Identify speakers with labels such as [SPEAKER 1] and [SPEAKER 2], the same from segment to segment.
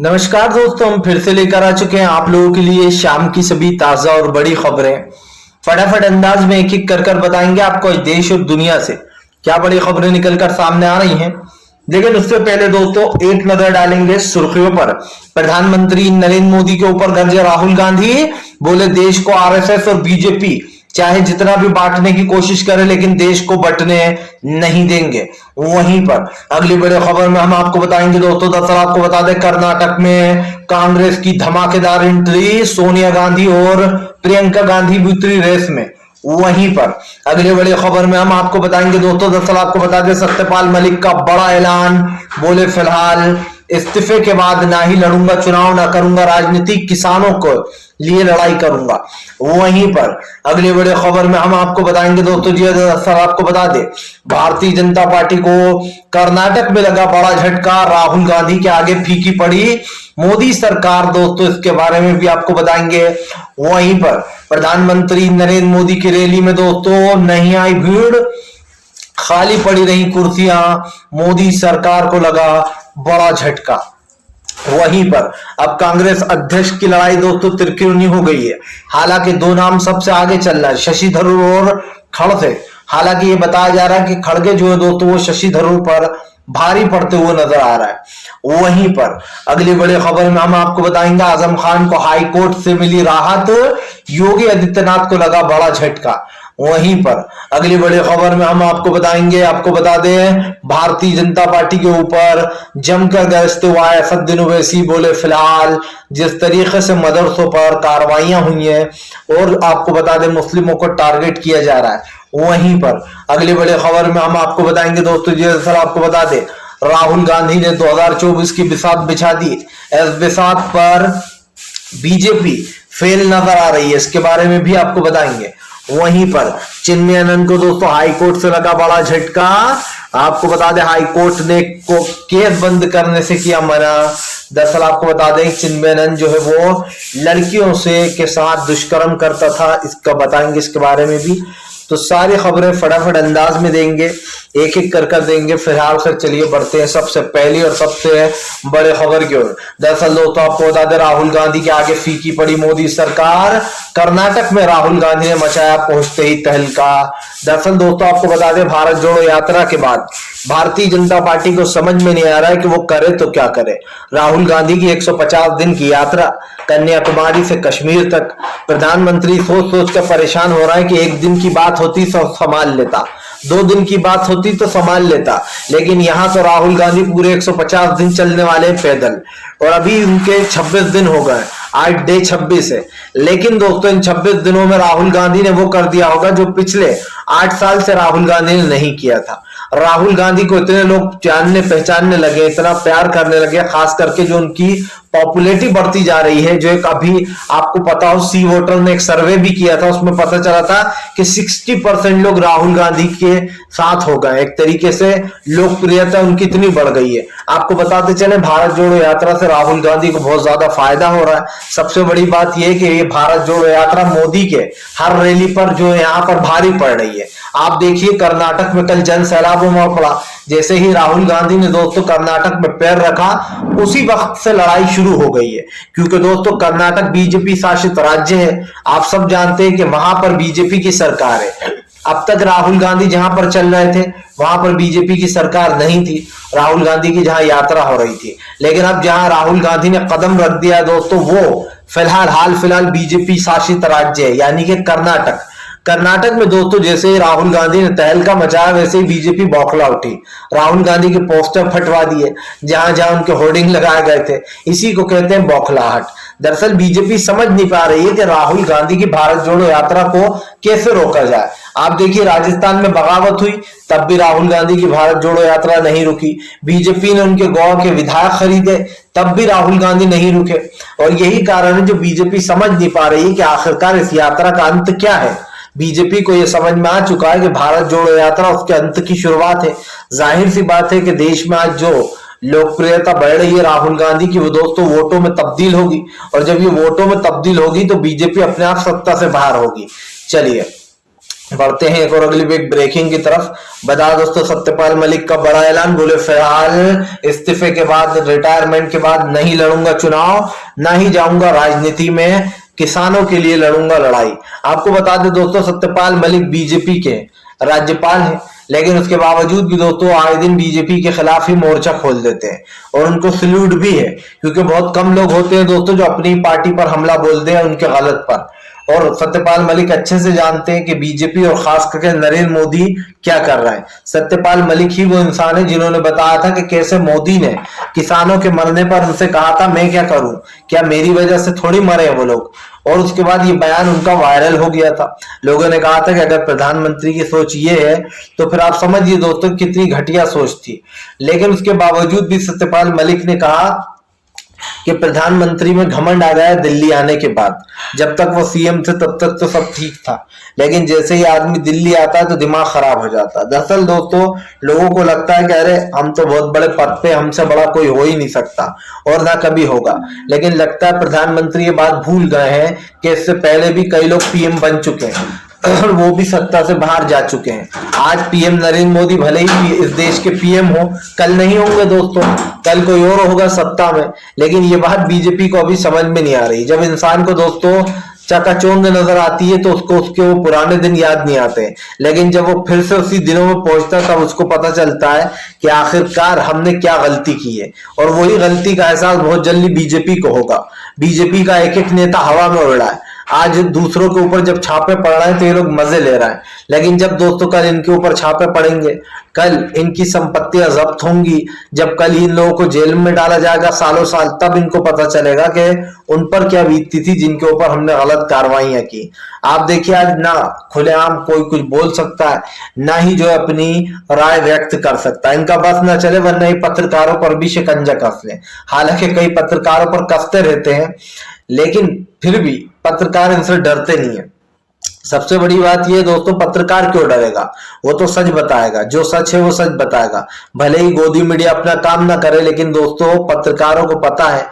[SPEAKER 1] नमस्कार दोस्तों, हम फिर से लेकर आ चुके हैं आप लोगों के लिए शाम की सभी ताजा और बड़ी खबरें। फटाफट अंदाज में एक एक कर बताएंगे आपको इस देश और दुनिया से क्या बड़ी खबरें निकलकर सामने आ रही हैं। लेकिन उससे पहले दोस्तों एक नजर डालेंगे सुर्खियों पर। प्रधानमंत्री नरेंद्र मोदी के ऊपर गरजे राहुल गांधी, बोले देश को आरएसएस और बीजेपी चाहे जितना भी बांटने की कोशिश करे लेकिन देश को बंटने नहीं देंगे। वहीं पर अगली बड़ी खबर में हम आपको बताएंगे दोस्तों, दरअसल आपको बता दें कर्नाटक में कांग्रेस की धमाकेदार एंट्री, सोनिया गांधी और प्रियंका गांधी भी उतरी रेस में। वहीं पर अगली बड़ी खबर में हम आपको बताएंगे दोस्तों, दरअसल आपको बता दें सत्यपाल मलिक का बड़ा ऐलान, बोले फिलहाल इस्तीफे के बाद ना ही लड़ूंगा चुनाव, ना करूंगा राजनीति, किसानों को लिए लड़ाई करूंगा। वहीं पर अगली बड़ी खबर में हम आपको बताएंगे दोस्तों जी, दरअसल आपको बता दे भारतीय जनता पार्टी को कर्नाटक में लगा बड़ा झटका, राहुल गांधी के आगे फीकी पड़ी मोदी सरकार। दोस्तों इसके बारे में भी आपको बताएंगे। वहीं पर प्रधानमंत्री नरेंद्र मोदी की रैली में दोस्तों नहीं आई भीड़, खाली पड़ी रही कुर्सियां, मोदी सरकार को लगा बड़ा झटका। वहीं पर अब कांग्रेस अध्यक्ष की लड़ाई दोस्तों तिरकिनी हो गई है। हालांकि दो नाम सबसे आगे चल रहा है, शशि थरूर और खड़से। हालांकि ये बताया जा रहा है कि खड़गे जो है दोस्तों वो शशि थरूर पर भारी पड़ते हुए नजर आ रहा है। वहीं पर अगली बड़ी खबर में हम आपको बताएंगे आजम खान को हाई कोर्ट से मिली राहत, योगी आदित्यनाथ को लगा बड़ा झटका। वहीं पर अगली बड़ी खबर में हम आपको बताएंगे, आपको बता दें भारतीय जनता पार्टी के ऊपर जमकर गरजते हुआ असदुद्दीन ओवैसी, बोले फिलहाल जिस तरीके से मदरसों पर कार्रवाइयां हुई हैं और आपको बता दें मुस्लिमों को टारगेट किया जा रहा है। वहीं पर अगली बड़ी खबर में हम आपको बताएंगे दोस्तों जी, सर आपको बता दें राहुल गांधी ने 2024 की बिसात बिछा दी। इस बिसात पर बीजेपी फेल नजर आ रही है, इसके बारे में भी आपको बताएंगे। वहीं पर चिन्मयानंद को दोस्तों हाईकोर्ट से लगा बड़ा झटका। आपको बता दें हाईकोर्ट ने को केस बंद करने से किया मना। दरअसल आपको बता दें चिन्मयानंद जो है वो लड़कियों से के साथ दुष्कर्म करता था, इसका बताएंगे इसके बारे में भी। तो सारी खबरें फटाफट अंदाज में देंगे, एक एक कर देंगे। फिलहाल से चलिए बढ़ते हैं सबसे पहली और सबसे बड़े खबर की ओर। दरअसल दोस्तों आपको बता दें राहुल गांधी के आगे फीकी पड़ी मोदी सरकार, कर्नाटक में राहुल गांधी ने मचाया पहुंचते ही तहलका। दरअसल दोस्तों आपको बता दें भारत जोड़ो यात्रा के बाद भारतीय जनता पार्टी को समझ में नहीं आ रहा है कि वो करे तो क्या करे। राहुल गांधी की 150 दिन की यात्रा कन्याकुमारी से कश्मीर तक, प्रधानमंत्री सोच सोच कर परेशान हो रहा है कि एक दिन की बात होती तो संभाल लेता, 2 दिन की बात होती तो संभाल लेता, लेकिन यहां तो राहुल गांधी पूरे 150 दिन चलने वाले पैदल और अभी उनके 26 दिन हो गए, आज डे 26 है। लेकिन दोस्तों इन 26 दिनों में राहुल गांधी ने वो कर दिया होगा जो पिछले 8 साल से राहुल गांधी ने नहीं किया था। राहुल गांधी को इतने लोग जानने पहचानने लगे, इतना प्यार करने लगे, खास करके जो उनकी पॉपुलैरिटी बढ़ती जा रही है। जो एक अभी आपको पता हो सी वोटर ने एक सर्वे भी किया था, उसमें पता चला था कि 60% लोग राहुल गांधी के साथ हो गए। एक तरीके से लोकप्रियता उनकी इतनी बढ़ गई है। आपको बताते चले भारत जोड़ो यात्रा से राहुल गांधी को बहुत ज्यादा फायदा हो रहा है। सबसे बड़ी बात यह कि ये भारत जोड़ो यात्रा मोदी के हर रैली पर जो यहाँ पर भारी पड़ रही है। आप देखिए कर्नाटक में कल जन सैलाब उमड़ पड़ा, जैसे ही राहुल गांधी ने दोस्तों कर्नाटक में पैर रखा उसी वक्त से लड़ाई शुरू हो गई है। क्योंकि दोस्तों कर्नाटक बीजेपी शासित राज्य है, आप सब जानते हैं कि वहां पर बीजेपी की सरकार है। अब तक राहुल गांधी जहां पर चल रहे थे वहां पर बीजेपी की सरकार नहीं थी, राहुल गांधी की जहां यात्रा हो रही थी। लेकिन अब जहां राहुल गांधी ने कदम रख दिया दोस्तों वो हाल फिलहाल बीजेपी शासित राज्य है, यानी कि कर्नाटक। कर्नाटक में दोस्तों जैसे ही राहुल गांधी ने तहलका मचाया वैसे ही बीजेपी बौखला उठी, राहुल गांधी के पोस्टर फटवा दिए, जहां जहां उनके होर्डिंग लगाए गए थे। इसी को कहते हैं बौखलाहट। दरअसल बीजेपी समझ नहीं पा रही है कि राहुल गांधी की भारत जोड़ो यात्रा को कैसे रोका जाए। आप देखिए राजस्थान में बगावत हुई तब भी राहुल गांधी की भारत जोड़ो यात्रा नहीं रुकी, बीजेपी ने उनके गांव के विधायक खरीदे तब भी राहुल गांधी नहीं रुके। और यही कारण है जो बीजेपी समझ नहीं पा रही है कि आखिरकार इस यात्रा का अंत क्या है। बीजेपी को यह समझ में आ चुका है कि भारत जोड़ो यात्रा उसके अंत की शुरुआत है। जाहिर सी बात है कि देश में आज जो लोकप्रियता बढ़ रही है राहुल गांधी की, वो दोस्तों वोटों में तब्दील होगी, और जब ये वोटों में तब्दील होगी तो बीजेपी अपने आप सत्ता से बाहर होगी। चलिए बढ़ते हैं एक और अगली बिग ब्रेकिंग की तरफ। बता दोस्तों, सत्यपाल मलिक का बड़ा ऐलान, बोले फिलहाल इस्तीफे के बाद, रिटायरमेंट के बाद नहीं लड़ूंगा चुनाव, ना ही जाऊंगा राजनीति में, किसानों के लिए लड़ूंगा लड़ाई। आपको बता दें दोस्तों, सत्यपाल मलिक बीजेपी के राज्यपाल हैं, लेकिन उसके बावजूद भी दोस्तों आए दिन बीजेपी के खिलाफ ही मोर्चा खोल देते हैं, और उनको सल्यूट भी है, क्योंकि बहुत कम लोग होते हैं दोस्तों जो अपनी पार्टी पर हमला बोलते हैं उनके गलत पर। और सत्यपाल मलिक अच्छे से जानते हैं कि बीजेपी और खास करके नरेंद्र मोदी क्या कर रहा है। सत्यपाल मलिक ही वो इंसान है जिन्होंने बताया था कि कैसे मोदी ने किसानों के मरने पर उनसे कहा था मैं क्या करूं, क्या मेरी वजह से थोड़ी मरे वो लोग। और उसके बाद ये बयान उनका वायरल हो गया था। लोगों ने कहा था कि अगर प्रधानमंत्री की सोच ये है तो फिर आप समझिए दोस्तों कितनी घटिया सोच थी। लेकिन उसके बावजूद भी सत्यपाल मलिक ने कहा कि प्रधानमंत्री में घमंड आ गया दिल्ली आने के बाद। जब तक वो सीएम थे तब तक तो सब ठीक था, लेकिन जैसे ही आदमी दिल्ली आता है तो दिमाग खराब हो जाता है। दरअसल दोस्तों लोगों को लगता है कि अरे हम तो बहुत बड़े पद पे, हमसे बड़ा कोई हो ही नहीं सकता और ना कभी होगा। लेकिन लगता है प्रधानमंत्री ये बात भूल गए हैं कि इससे पहले भी कई लोग पीएम बन चुके हैं और वो भी सत्ता से बाहर जा चुके हैं। आज पीएम नरेंद्र मोदी भले ही इस देश के पीएम हो, कल नहीं होंगे दोस्तों, कल कोई और होगा सत्ता में। लेकिन ये बात बीजेपी को अभी समझ में नहीं आ रही। जब इंसान को दोस्तों चकाचौंध नजर आती है तो उसको उसके वो पुराने दिन याद नहीं आते, लेकिन जब वो फिर से उसी दिनों में पहुंचता है तब उसको पता चलता है कि आखिरकार हमने क्या गलती की है। और वही गलती का एहसास बहुत जल्दी बीजेपी को होगा। बीजेपी का एक एक नेता हवा में उड़ रहा है। आज दूसरों के ऊपर जब छापे पड़ रहे हैं तो ये लोग मजे ले रहे हैं, लेकिन जब दोस्तों कल इनके ऊपर छापे पड़ेंगे, कल इनकी संपत्तियां जब्त होंगी, जब कल इन लोगों को जेल में डाला जाएगा सालों साल, तब इनको पता चलेगा कि उन पर क्या बीतती थी जिनके ऊपर हमने गलत कार्रवाइयां की। आप देखिए आज ना खुलेआम कोई कुछ बोल सकता है, ना ही जो है अपनी राय व्यक्त कर सकता है। इनका बस ना चले, वरना ही पत्रकारों पर भी शिकंजा कस ले। हालांकि कई पत्रकारों पर कसते रहते हैं, लेकिन फिर भी पत्रकार इनसे डरते नहीं है। सबसे बड़ी बात यह दोस्तों, पत्रकार क्यों डरेगा, वो तो सच बताएगा, जो सच है वो सच बताएगा। भले ही गोदी मीडिया अपना काम ना करे, लेकिन दोस्तों पत्रकारों को पता है,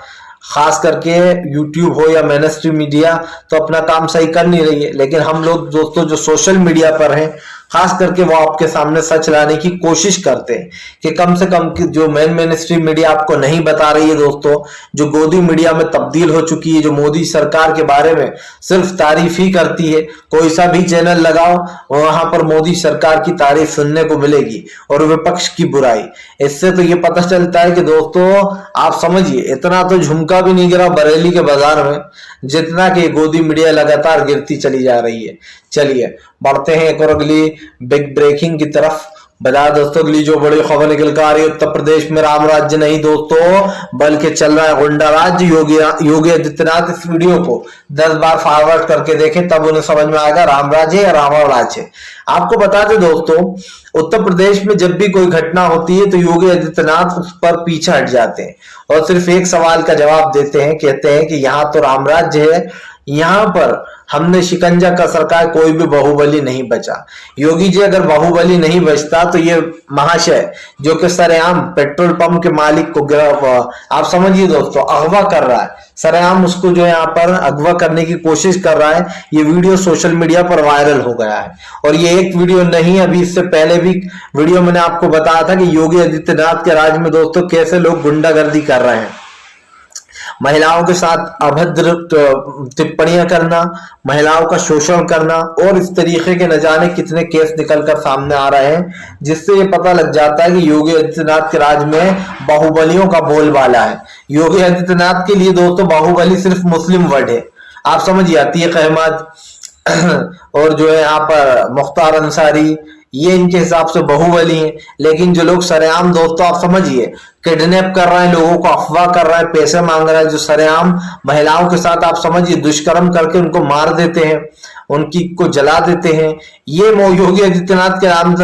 [SPEAKER 1] खास करके यूट्यूब हो या मेनस्ट्री मीडिया तो अपना काम सही कर नहीं रही है, लेकिन हम लोग दोस्तों जो सोशल मीडिया पर हैं खास करके वो आपके सामने सच लाने की कोशिश करते हैं कि कम से कम जो मेन स्ट्रीम मीडिया आपको नहीं बता रही है दोस्तों, जो गोदी मीडिया में तब्दील हो चुकी है, जो मोदी सरकार के बारे में सिर्फ तारीफ ही करती है, कोई सा भी चैनल लगाओ वहां पर मोदी सरकार की तारीफ सुनने को मिलेगी और विपक्ष की बुराई। इससे तो ये पता चलता है कि दोस्तों आप समझिए इतना तो झुमका भी नहीं गिरा बरेली के बाजार में जितना कि गोदी मीडिया लगातार गिरती चली जा रही है। चलिए बढ़ते हैं एक और अगली बिग ब्रेकिंग की तरफ। बता दोस्तों अगली जो बड़ी खबर निकल कर आ रही है, उत्तर प्रदेश में राम राज्य नहीं दोस्तों बल्कि चल रहा है गुंडा राज्य। योगी आदित्यनाथ इस वीडियो को 10 बार फॉरवर्ड करके देखें तब उन्हें समझ में आएगा राम राज्य या रावण राज्य। आपको बता दें दोस्तों, उत्तर प्रदेश में जब भी कोई घटना होती है तो योगी आदित्यनाथ उस पर पीछे हट जाते हैं और सिर्फ एक सवाल का जवाब देते हैं, कहते हैं कि यहाँ तो राम राज्य है, यहाँ पर हमने शिकंजा कस रखा है, कोई भी बाहुबली नहीं बचा। योगी जी अगर बाहुबली नहीं बचता तो ये महाशय जो कि सरेआम पेट्रोल पंप के मालिक को आप समझिए दोस्तों अगवा कर रहा है, सरेआम उसको जो यहाँ पर अगवा करने की कोशिश कर रहा है। ये वीडियो सोशल मीडिया पर वायरल हो गया है और ये एक वीडियो नहीं, अभी इससे पहले भी वीडियो मैंने आपको बताया था कि योगी आदित्यनाथ के राज में दोस्तों कैसे लोग गुंडागर्दी कर रहे हैं, महिलाओं के साथ अभद्र टिप्पणियां करना, महिलाओं का शोषण करना और इस तरीके के न जाने कितने केस निकलकर सामने आ रहे हैं, जिससे ये पता लग जाता है कि योगी आदित्यनाथ के राज में बाहुबलियों का बोलबाला है। योगी आदित्यनाथ के लिए दोस्तों बाहुबली सिर्फ मुस्लिम वर्ड है। आप समझिए अतीक अहमद और जो है यहाँ पर मुख्तार अंसारी, ये इनके हिसाब से बाहुबली हैं। लेकिन जो लोग सरेआम दोस्तों आप समझिए किडनैप कर रहे हैं, लोगों को अफवाह कर रहे हैं, पैसे मांग रहे हैं, जो सरेआम महिलाओं के साथ आप समझिए दुष्कर्म करके उनको मार देते हैं, उनकी को जला देते हैं, ये योगी आदित्यनाथ के नाम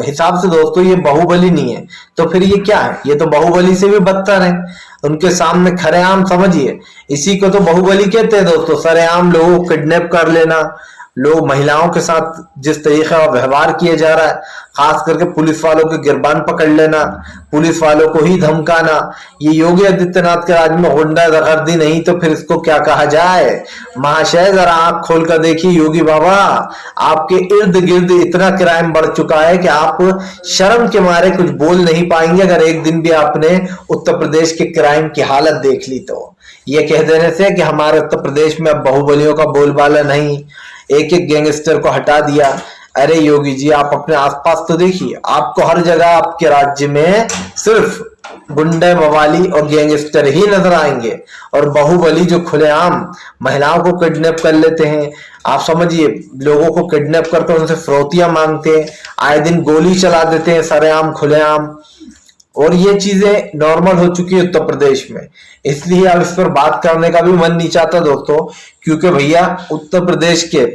[SPEAKER 1] हिसाब से दोस्तों ये बाहुबली नहीं है। तो फिर ये क्या है, ये तो बाहुबली से भी बदतर है। उनके सामने खरेआम समझिए, इसी को तो बाहुबली कहते हैं दोस्तों, सरेआम लोगों को किडनैप कर लेना, लोग महिलाओं के साथ जिस तरीके का व्यवहार किया जा रहा है, खास करके पुलिस वालों के गिरबान पकड़ लेना, पुलिस वालों को ही धमकाना, ये योगी आदित्यनाथ के राज में गुंडागर्दी नहीं तो फिर इसको क्या कहा जाए। महाशय जरा आंख खोल कर देखिए योगी बाबा, आपके इर्द गिर्द इतना क्राइम बढ़ चुका है कि आप शर्म के मारे कुछ बोल नहीं पाएंगे अगर एक दिन भी आपने उत्तर प्रदेश के क्राइम की हालत देख ली तो। ये कह देने से कि हमारे उत्तर प्रदेश में अब बाहुबलियों का बोलबाला नहीं, एक एक गैंगस्टर को हटा दिया। अरे योगी जी आप अपने आसपास तो देखिए, आपको हर जगह आपके राज्य में सिर्फ गुंडे मवाली और गैंगस्टर ही नजर आएंगे, और बाहुबली जो खुलेआम महिलाओं को किडनैप कर लेते हैं। आप समझिए, लोगों को किडनैप करके उनसे फिरौतियां मांगते हैं, आए दिन गोली चला देते हैं सरेआम खुलेआम, और ये चीजें नॉर्मल हो चुकी है उत्तर प्रदेश में। इसलिए अब इस पर बात करने का भी मन नहीं चाहता दोस्तों, क्योंकि भैया उत्तर प्रदेश के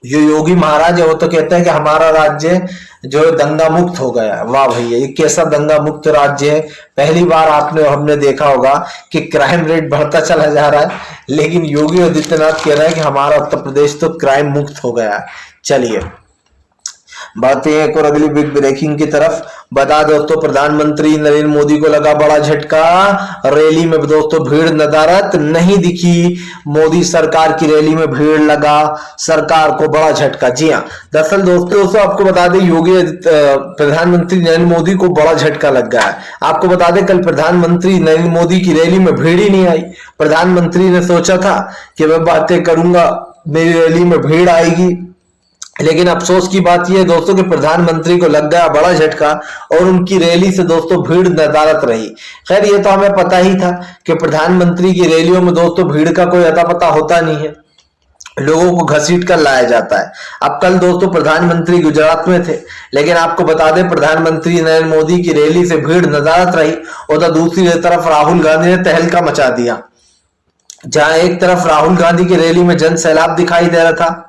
[SPEAKER 1] जो योगी महाराज है वो तो कहते हैं कि हमारा राज्य जो है दंगा मुक्त हो गया। वाह भैया, ये कैसा दंगा मुक्त राज्य है। पहली बार हमने देखा होगा कि क्राइम रेट बढ़ता चला जा रहा है, लेकिन योगी आदित्यनाथ कह रहे हैं कि हमारा उत्तर प्रदेश तो क्राइम मुक्त हो गया। चलिए बात है एक और अगली बिग ब्रेकिंग की तरफ। बता दोस्तों, प्रधानमंत्री नरेंद्र मोदी को लगा बड़ा झटका। रैली में दोस्तों भीड़ नदारत नहीं दिखी, मोदी सरकार की रैली में भीड़ लगा, सरकार को बड़ा झटका। जी हाँ, दरअसल दोस्तों आपको बता दें, प्रधानमंत्री नरेंद्र मोदी को बड़ा झटका लग गया है। आपको बता दें, कल प्रधानमंत्री नरेंद्र मोदी की रैली में भीड़ ही नहीं आई। प्रधानमंत्री ने सोचा था कि मैं बातें करूंगा, मेरी रैली में भीड़ आएगी, लेकिन अफसोस की बात यह है दोस्तों कि प्रधानमंत्री को लग गया बड़ा झटका और उनकी रैली से दोस्तों भीड़ नदारत रही। खैर ये तो हमें पता ही था कि प्रधानमंत्री की रैलियों में दोस्तों भीड़ का कोई अता पता होता नहीं है, लोगों को घसीट कर लाया जाता है। अब कल दोस्तों प्रधानमंत्री गुजरात में थे, लेकिन आपको बता दें प्रधानमंत्री नरेंद्र मोदी की रैली से भीड़ नदारत रही, और दूसरी तरफ राहुल गांधी ने तहलका मचा दिया। जहां एक तरफ राहुल गांधी की रैली में जन सैलाब दिखाई दे रहा था,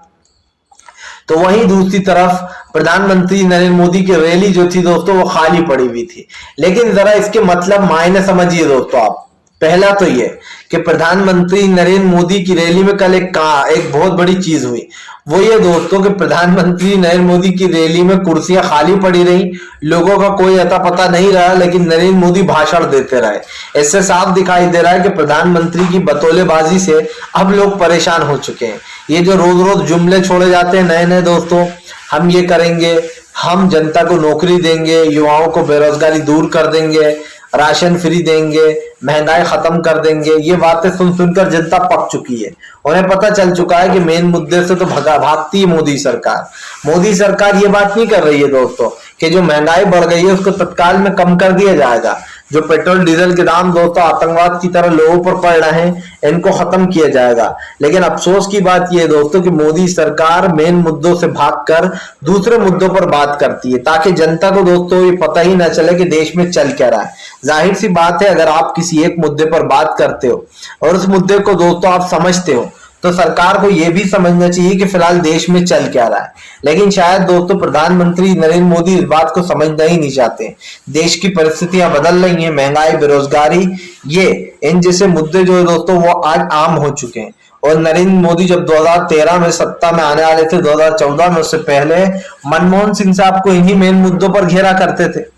[SPEAKER 1] तो वहीं दूसरी तरफ प्रधानमंत्री नरेंद्र मोदी की रैली जो थी दोस्तों वो खाली पड़ी हुई थी। लेकिन जरा इसके मतलब मायने समझिए दोस्तों आप। पहला तो ये कि प्रधानमंत्री नरेंद्र मोदी की रैली में कल एक बहुत बड़ी चीज हुई, वो ये दोस्तों कि प्रधानमंत्री नरेंद्र मोदी की रैली में कुर्सियां खाली पड़ी रही, लोगों का कोई अता पता नहीं रहा, लेकिन नरेंद्र मोदी भाषण देते रहे। इससे साफ दिखाई दे रहा है कि प्रधानमंत्री की बतौलेबाजी से अब लोग परेशान हो चुके हैं। ये जो रोज रोज जुमले छोड़े जाते हैं नए नए दोस्तों, हम ये करेंगे, हम जनता को नौकरी देंगे, युवाओं को बेरोजगारी दूर कर देंगे, राशन फ्री देंगे, महंगाई खत्म कर देंगे, ये बातें सुन सुनकर जनता पक चुकी है। उन्हें पता चल चुका है कि मेन मुद्दे से तो भागती है मोदी सरकार। मोदी सरकार ये बात नहीं कर रही है दोस्तों कि जो महंगाई बढ़ गई है उसको तत्काल में कम कर दिया जाएगा, जो पेट्रोल डीजल के दाम दोस्तों आतंकवाद की तरह लोगों पर पड़ रहे हैं इनको खत्म किया जाएगा। लेकिन अफसोस की बात यह है दोस्तों कि मोदी सरकार मेन मुद्दों से भागकर दूसरे मुद्दों पर बात करती है, ताकि जनता को दोस्तों ये पता ही ना चले कि देश में चल क्या रहा है। जाहिर सी बात है, अगर आप किसी एक मुद्दे पर बात करते हो और उस मुद्दे को दोस्तों आप समझते हो, तो सरकार को यह भी समझना चाहिए कि फिलहाल देश में चल क्या रहा है। लेकिन शायद दोस्तों प्रधानमंत्री नरेंद्र मोदी इस बात को समझना ही नहीं चाहते। देश की परिस्थितियां बदल रही हैं, महंगाई, बेरोजगारी, ये इन जैसे मुद्दे जो है दोस्तों वो आज आम हो चुके हैं। और नरेंद्र मोदी जब 2013 में सत्ता में आने वाले थे, 2014 में, उससे पहले मनमोहन सिंह साहब को इन्हीं मेन मुद्दों पर घेरा करते थे।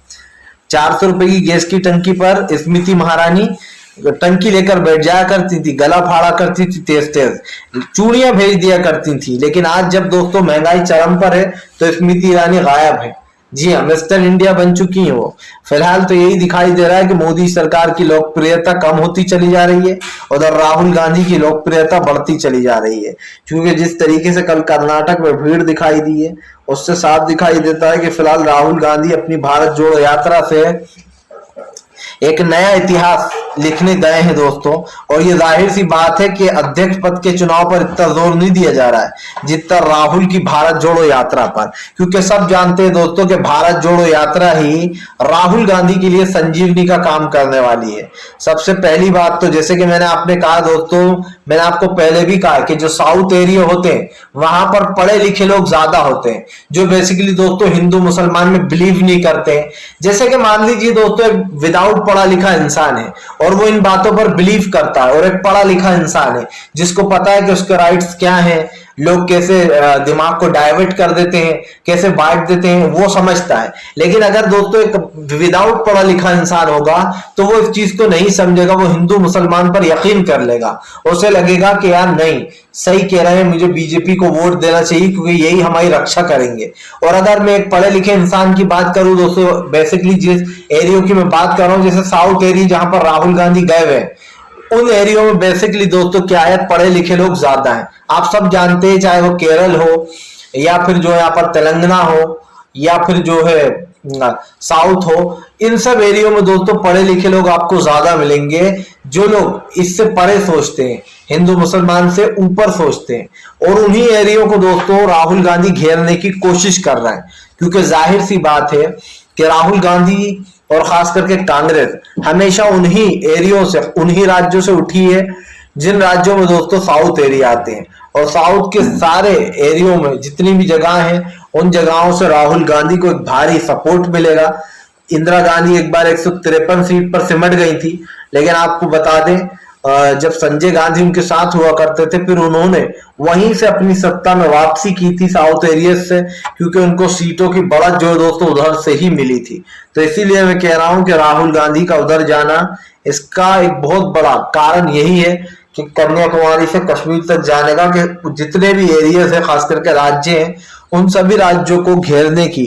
[SPEAKER 1] 400 रुपए की गैस की टंकी पर स्मृति महारानी टंकी लेकर बैठ जाया करती थी, गला फाड़ा करती थी, तेज तेज चूड़ियां भेज दिया करती थी। लेकिन आज जब दोस्तों महंगाई चरम पर है तो स्मृति ईरानी गायब है। जी हाँ, मिस्टर इंडिया बन चुकी है वो। फिलहाल तो यही दिखाई दे रहा है कि मोदी सरकार की लोकप्रियता कम होती चली जा रही है, उधर राहुल गांधी की लोकप्रियता बढ़ती चली जा रही है। क्योंकि जिस तरीके से कल कर्नाटक में भीड़ दिखाई दी है, उससे साफ दिखाई देता है कि फिलहाल राहुल गांधी अपनी भारत जोड़ो यात्रा से एक नया इतिहास लिखने गए हैं दोस्तों। और ये जाहिर सी बात है कि अध्यक्ष पद के चुनाव पर इतना जोर नहीं दिया जा रहा है जितना राहुल की भारत जोड़ो यात्रा पर, क्योंकि सब जानते हैं दोस्तों कि भारत जोड़ो यात्रा ही राहुल गांधी के लिए संजीवनी का काम करने वाली है। सबसे पहली बात तो जैसे कि मैंने आपको पहले भी कहा कि जो साउथ एरिया होते हैं वहां पर पढ़े लिखे लोग ज्यादा होते हैं, जो बेसिकली दोस्तों हिंदू मुसलमान में बिलीव नहीं करते हैं। जैसे कि मान लीजिए दोस्तों एक विदाउट पढ़ा लिखा इंसान है और वो इन बातों पर बिलीव करता है, और एक पढ़ा लिखा इंसान है जिसको पता है कि उसके राइट्स क्या हैं, लोग कैसे दिमाग को डाइवर्ट कर देते हैं, कैसे बांट देते हैं, वो समझता है। लेकिन अगर दोस्तों एक विदाउट पढ़ा लिखा इंसान होगा तो वो इस चीज को नहीं समझेगा, वो हिंदू मुसलमान पर यकीन कर लेगा। उसे लगेगा कि यार नहीं, सही कह रहे हैं, मुझे बीजेपी को वोट देना चाहिए क्योंकि यही हमारी रक्षा करेंगे। और अगर मैं एक पढ़े लिखे इंसान की बात करूं दोस्तों, बेसिकली जिस एरियो की मैं बात कर रहा हूं, जैसे साउथ एरिया जहां पर राहुल गांधी गए हुए, उन एरियो में बेसिकली दोस्तों क्या है, पढ़े लिखे लोग ज्यादा हैं। आप सब जानते हैं, चाहे वो केरल हो या फिर जो यहाँ पर तेलंगाना हो या फिर जो है साउथ हो, इन सब एरियो में दोस्तों पढ़े लिखे लोग आपको ज्यादा मिलेंगे, जो लोग इससे परे सोचते हैं, हिंदू मुसलमान से ऊपर सोचते हैं। और उन्हीं एरियो को दोस्तों राहुल गांधी घेरने की कोशिश कर रहा है, क्योंकि जाहिर सी बात है कि राहुल गांधी और खास करके कांग्रेस हमेशा उन्हीं एरियो से, उन्हीं राज्यों से उठी है जिन राज्यों में दोस्तों साउथ एरिया आते हैं। और साउथ के सारे एरियो में जितनी भी जगह हैं, उन जगहों से राहुल गांधी को एक भारी सपोर्ट मिलेगा। इंदिरा गांधी एक बार 153 सीट पर सिमट गई थी, लेकिन आपको बता दें जब संजय गांधी उनके साथ हुआ करते थे, फिर उन्होंने वहीं से अपनी सत्ता में वापसी की थी साउथ एरिया से, क्योंकि उनको सीटों की बढ़त जो दोस्तों उधर से ही मिली थी। तो इसीलिए मैं कह रहा हूं कि राहुल गांधी का उधर जाना, इसका एक बहुत बड़ा कारण यही है कि कन्याकुमारी से कश्मीर तक जाने का, कि जितने भी एरिया है खास करके राज्य हैं, उन सभी राज्यों को घेरने की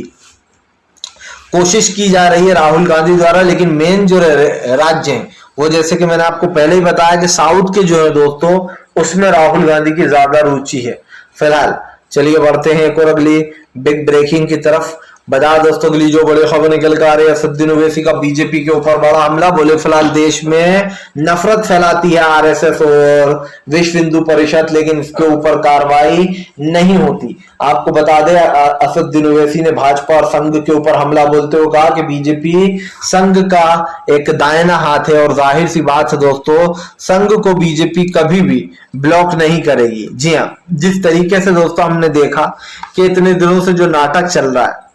[SPEAKER 1] कोशिश की जा रही है राहुल गांधी द्वारा। लेकिन मेन जो राज्य हैं वो, जैसे कि मैंने आपको पहले ही बताया कि साउथ के जो है दोस्तों, उसमें राहुल गांधी की ज्यादा रुचि है। फिलहाल चलिए बढ़ते हैं एक और अगली बिग ब्रेकिंग की तरफ। बता दोस्तों अगली जो बड़ी खबर निकल कर आ रही है, असदुद्दीन ओवैसी का बीजेपी के ऊपर बड़ा हमला। बोले फिलहाल देश में नफरत फैलाती है आरएसएस और विश्व हिंदू परिषद, लेकिन इसके ऊपर कार्रवाई नहीं होती। आपको बता दें असदुद्दीन ओवैसी ने भाजपा और संघ के ऊपर हमला बोलते हुए कहा कि बीजेपी संघ का एक दाहिना हाथ है, और जाहिर सी बात है दोस्तों, संघ को बीजेपी कभी भी ब्लॉक नहीं करेगी। जी हाँ, जिस तरीके से दोस्तों हमने देखा कि इतने दिनों से जो नाटक चल रहा है,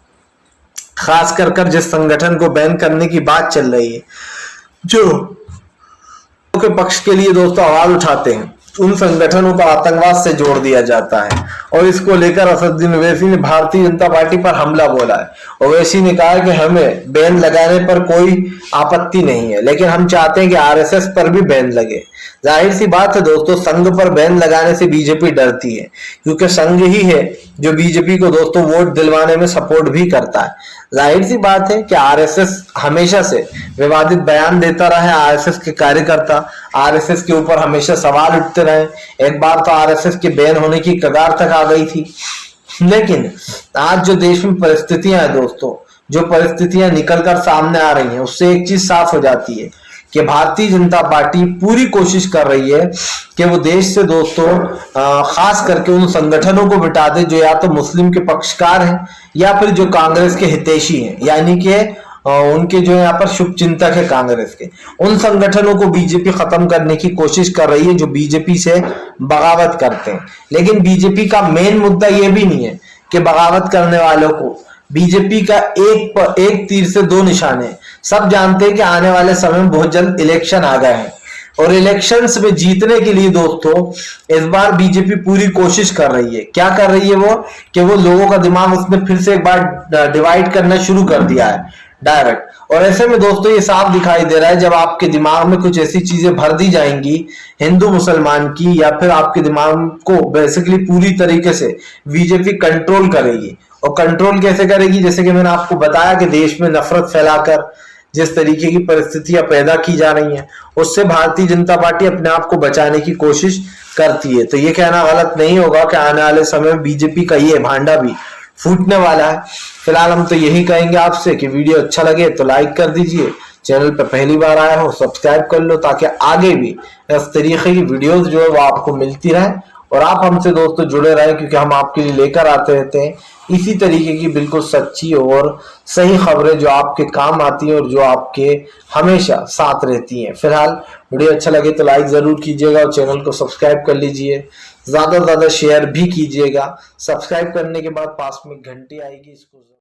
[SPEAKER 1] खास कर जिस संगठन को बैन करने की बात चल रही है, जो के पक्ष के लिए दोस्तों आवाज उठाते हैं, उन संगठनों को आतंकवाद से जोड़ दिया जाता है। और इसको लेकर असदुद्दीन ओवैसी ने भारतीय जनता पार्टी पर हमला बोला है। ओवैसी ने कहा कि हमें बैन लगाने पर कोई आपत्ति नहीं है, लेकिन हम चाहते हैं कि आरएसएस पर भी बैन लगे। जाहिर सी बात है दोस्तों, संघ पर बैन लगाने से बीजेपी डरती है, क्योंकि संघ ही है जो बीजेपी को दोस्तों वोट दिलवाने में सपोर्ट भी करता है। जाहिर सी बात है कि आरएसएस हमेशा से विवादित बयान देता रहा है। आरएसएस के कार्यकर्ता आरएसएस के ऊपर हमेशा सवाल उठते रहे। एक बार तो आरएसएस के बैन होने की कगार तक आ गई थी। लेकिन आज जो देश में परिस्थितियां हैं दोस्तों, जो परिस्थितियां निकल कर सामने आ रही हैं, उससे एक चीज साफ हो जाती है कि भारतीय जनता पार्टी पूरी कोशिश कर रही है कि वो देश से दोस्तों खास करके उन संगठनों को मिटा दे जो या तो मुस्लिम के पक्षकार हैं या फिर जो कांग्रेस के हितैषी हैं, यानी कि उनके जो यहाँ पर शुभ चिंतक है कांग्रेस के। उन संगठनों को बीजेपी खत्म करने की कोशिश कर रही है जो बीजेपी से बगावत करते हैं। लेकिन बीजेपी का मेन मुद्दा ये भी नहीं है कि बगावत करने वालों को, बीजेपी का एक तीर से दो निशाने। सब जानते हैं कि आने वाले समय में बहुत जल्द इलेक्शन आ गए हैं, और इलेक्शंस में जीतने के लिए दोस्तों इस बार बीजेपी पूरी कोशिश कर रही है। क्या कर रही है वो, कि वो लोगों का दिमाग उसने फिर से एक बार डिवाइड करना शुरू कर दिया है डायरेक्ट। और ऐसे में दोस्तों ये साफ दिखाई दे रहा है, जब आपके दिमाग में कुछ ऐसी चीजें भर दी जाएंगी हिंदू मुसलमान की, या फिर आपके दिमाग को बेसिकली पूरी तरीके से बीजेपी कंट्रोल करेगी। और कंट्रोल कैसे करेगी, जैसे कि मैंने आपको बताया कि देश में नफरत फैलाकर जिस तरीके की परिस्थितियां पैदा की जा रही हैं, उससे भारतीय जनता पार्टी अपने आप को बचाने की कोशिश करती है। तो ये कहना गलत नहीं होगा कि आने वाले समय में बीजेपी का ये भांडा भी फूटने वाला है। फिलहाल हम तो यही कहेंगे आपसे कि वीडियो अच्छा लगे तो लाइक कर दीजिए, चैनल पर पहली बार आया हो सब्सक्राइब कर लो, ताकि आगे भी इस तरीके की वीडियोस जो है वो आपको मिलती रहे और आप हमसे दोस्तों जुड़े रहे, क्योंकि हम आपके लिए लेकर आते रहते हैं इसी तरीके की बिल्कुल सच्ची और सही खबरें जो आपके काम आती है और जो आपके हमेशा साथ रहती हैं। फिलहाल वीडियो अच्छा लगे तो लाइक जरूर कीजिएगा और चैनल को सब्सक्राइब कर लीजिए, ज्यादा से ज्यादा शेयर भी कीजिएगा। सब्सक्राइब करने के बाद पास में घंटी आएगी, इसको